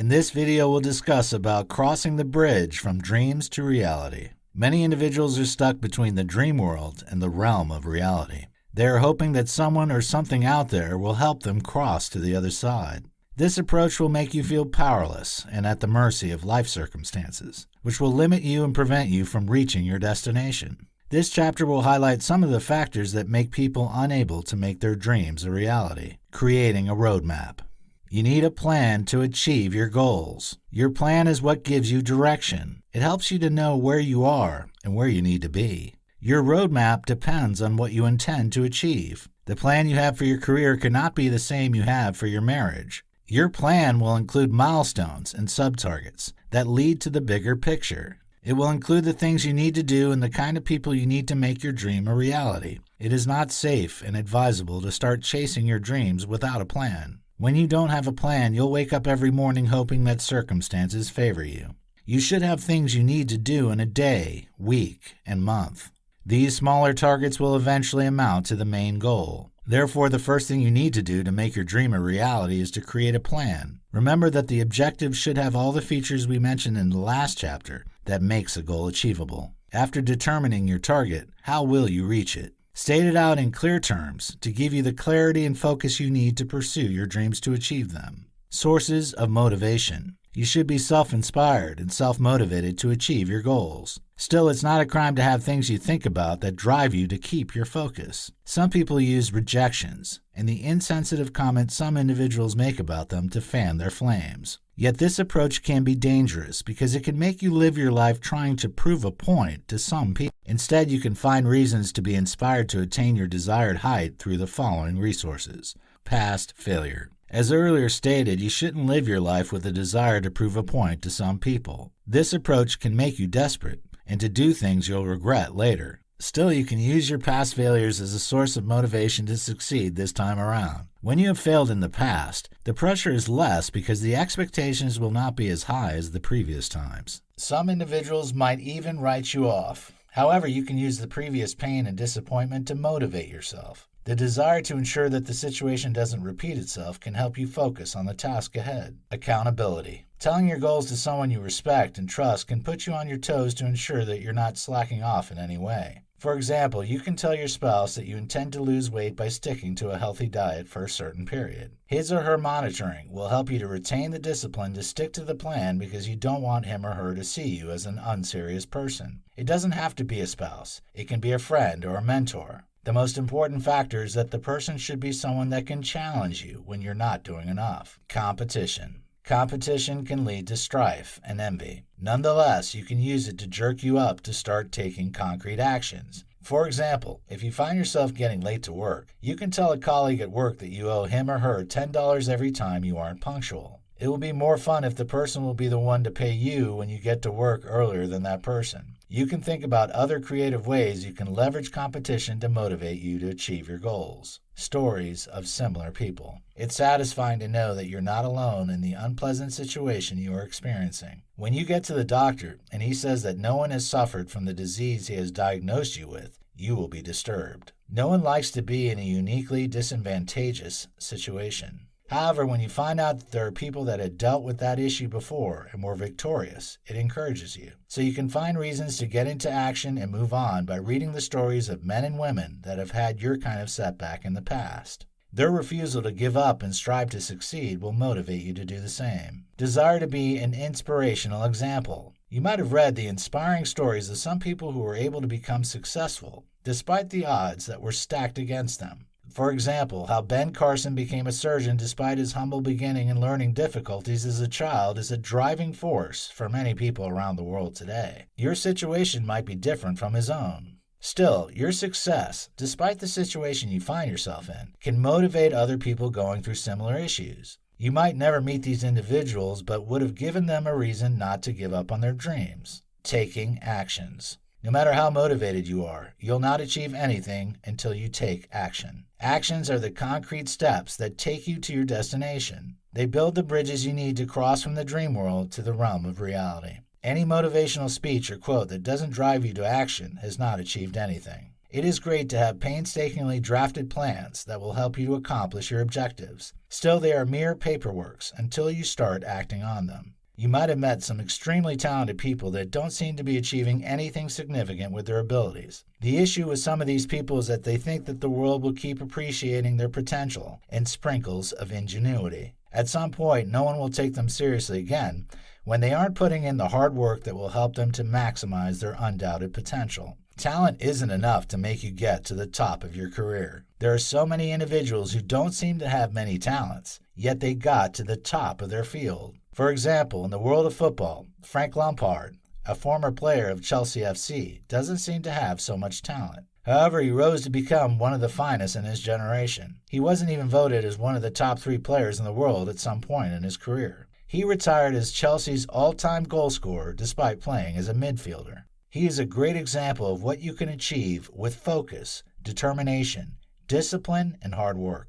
In this video, we'll discuss about crossing the bridge from dreams to reality. Many individuals are stuck between the dream world and the realm of reality. They are hoping that someone or something out there will help them cross to the other side. This approach will make you feel powerless and at the mercy of life circumstances, which will limit you and prevent you from reaching your destination. This chapter will highlight some of the factors that make people unable to make their dreams a reality. Creating a roadmap. You need a plan to achieve your goals. Your plan is what gives you direction. It helps you to know where you are and where you need to be. Your roadmap depends on what you intend to achieve. The plan you have for your career cannot be the same you have for your marriage. Your plan will include milestones and sub-targets that lead to the bigger picture. It will include the things you need to do and the kind of people you need to make your dream a reality. It is not safe and advisable to start chasing your dreams without a plan. When you don't have a plan, you'll wake up every morning hoping that circumstances favor you. You should have things you need to do in a day, week, and month. These smaller targets will eventually amount to the main goal. Therefore, the first thing you need to do to make your dream a reality is to create a plan. Remember that the objective should have all the features we mentioned in the last chapter that makes a goal achievable. After determining your target, how will you reach it? State it out in clear terms to give you the clarity and focus you need to pursue your dreams to achieve them. Sources of motivation. You should be self-inspired and self-motivated to achieve your goals. Still, it's not a crime to have things you think about that drive you to keep your focus. Some people use rejections and the insensitive comments some individuals make about them to fan their flames. Yet this approach can be dangerous because it can make you live your life trying to prove a point to some people. Instead, you can find reasons to be inspired to attain your desired height through the following resources. Past failure. As earlier stated, you shouldn't live your life with a desire to prove a point to some people. This approach can make you desperate and to do things you'll regret later. Still, you can use your past failures as a source of motivation to succeed this time around. When you have failed in the past, the pressure is less because the expectations will not be as high as the previous times. Some individuals might even write you off. However, you can use the previous pain and disappointment to motivate yourself. The desire to ensure that the situation doesn't repeat itself can help you focus on the task ahead. Accountability. Telling your goals to someone you respect and trust can put you on your toes to ensure that you're not slacking off in any way. For example, you can tell your spouse that you intend to lose weight by sticking to a healthy diet for a certain period. His or her monitoring will help you to retain the discipline to stick to the plan because you don't want him or her to see you as an unserious person. It doesn't have to be a spouse. It can be a friend or a mentor. The most important factor is that the person should be someone that can challenge you when you're not doing enough. Competition. Competition can lead to strife and envy. Nonetheless, you can use it to jerk you up to start taking concrete actions. For example, if you find yourself getting late to work, you can tell a colleague at work that you owe him or her $10 every time you aren't punctual. It will be more fun if the person will be the one to pay you when you get to work earlier than that person. You can think about other creative ways you can leverage competition to motivate you to achieve your goals. Stories of similar people. It's satisfying to know that you're not alone in the unpleasant situation you are experiencing. When you get to the doctor and he says that no one has suffered from the disease he has diagnosed you with, you will be disturbed. No one likes to be in a uniquely disadvantageous situation. However, when you find out that there are people that had dealt with that issue before and were victorious, it encourages you. So you can find reasons to get into action and move on by reading the stories of men and women that have had your kind of setback in the past. Their refusal to give up and strive to succeed will motivate you to do the same. Desire to be an inspirational example. You might have read the inspiring stories of some people who were able to become successful despite the odds that were stacked against them. For example, how Ben Carson became a surgeon despite his humble beginning and learning difficulties as a child is a driving force for many people around the world today. Your situation might be different from his own. Still, your success, despite the situation you find yourself in, can motivate other people going through similar issues. You might never meet these individuals, but would have given them a reason not to give up on their dreams. Taking actions. No matter how motivated you are, you'll not achieve anything until you take action. Actions are the concrete steps that take you to your destination. They build the bridges you need to cross from the dream world to the realm of reality. Any motivational speech or quote that doesn't drive you to action has not achieved anything. It is great to have painstakingly drafted plans that will help you to accomplish your objectives. Still, they are mere paperworks until you start acting on them. You might have met some extremely talented people that don't seem to be achieving anything significant with their abilities. The issue with some of these people is that they think that the world will keep appreciating their potential and sprinkles of ingenuity. At some point, no one will take them seriously again when they aren't putting in the hard work that will help them to maximize their undoubted potential. Talent isn't enough to make you get to the top of your career. There are so many individuals who don't seem to have many talents, yet they got to the top of their field. For example, in the world of football, Frank Lampard, a former player of Chelsea FC, doesn't seem to have so much talent. However, he rose to become one of the finest in his generation. He wasn't even voted as one of the top 3 players in the world at some point in his career. He retired as Chelsea's all-time goal scorer despite playing as a midfielder. He is a great example of what you can achieve with focus, determination, discipline, and hard work.